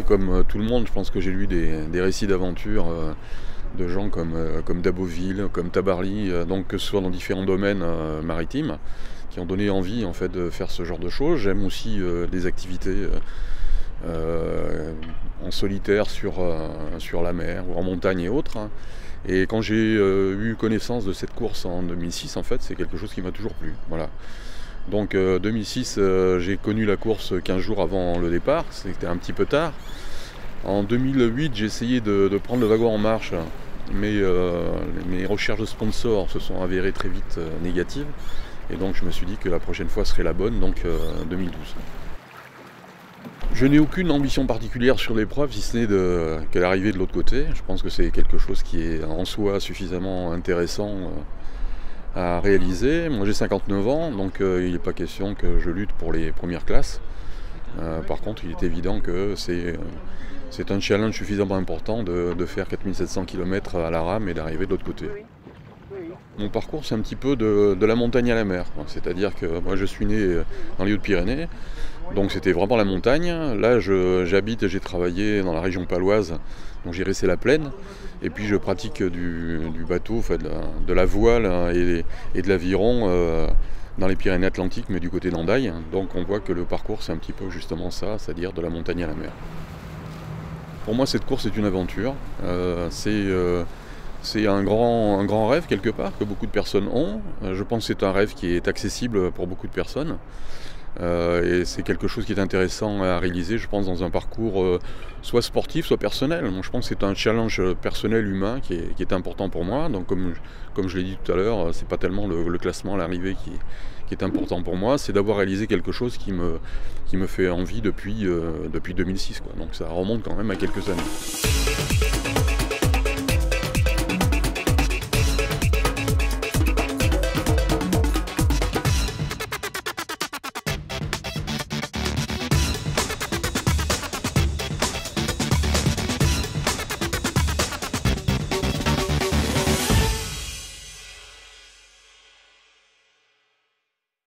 comme tout le monde, je pense que j'ai lu des récits d'aventure de gens comme Daboville, comme Tabarly, donc que ce soit dans différents domaines maritimes, qui ont donné envie en fait de faire ce genre de choses. J'aime aussi des activités en solitaire sur la mer ou en montagne et autres. Et quand j'ai eu connaissance de cette course en 2006, en fait, c'est quelque chose qui m'a toujours plu. Voilà. Donc 2006, j'ai connu la course 15 jours avant le départ, c'était un petit peu tard. En 2008, j'ai essayé de prendre le wagon en marche, mais mes recherches de sponsors se sont avérées très vite négatives. Et donc je me suis dit que la prochaine fois serait la bonne, donc 2012. Je n'ai aucune ambition particulière sur l'épreuve, si ce n'est qu'à l'arrivée de l'autre côté. Je pense que c'est quelque chose qui est en soi suffisamment intéressant à réaliser. Moi j'ai 59 ans, donc il n'est pas question que je lutte pour les premières classes. Par contre, il est évident que c'est un challenge suffisamment important de faire 4700 km à la rame et d'arriver de l'autre côté. Mon parcours, c'est un petit peu de la montagne à la mer. C'est-à-dire que moi, je suis né dans les Hautes-Pyrénées, donc c'était vraiment la montagne. Là, j'habite et j'ai travaillé dans la région paloise, donc j'ai resté la plaine. Et puis, je pratique du bateau, enfin, de la voile et de l'aviron dans les Pyrénées-Atlantiques, mais du côté d'Hendaye. Donc, on voit que le parcours, c'est un petit peu justement ça, c'est-à-dire de la montagne à la mer. Pour moi, cette course est une aventure. C'est un grand rêve quelque part que beaucoup de personnes ont. Je pense que c'est un rêve qui est accessible pour beaucoup de personnes. Et c'est quelque chose qui est intéressant à réaliser, je pense, dans un parcours soit sportif, soit personnel. Moi, je pense que c'est un challenge personnel, humain, qui est important pour moi. Donc, comme je l'ai dit tout à l'heure, c'est pas tellement le classement à l'arrivée qui est important pour moi, c'est d'avoir réalisé quelque chose qui me fait envie depuis 2006, quoi. Donc ça remonte quand même à quelques années.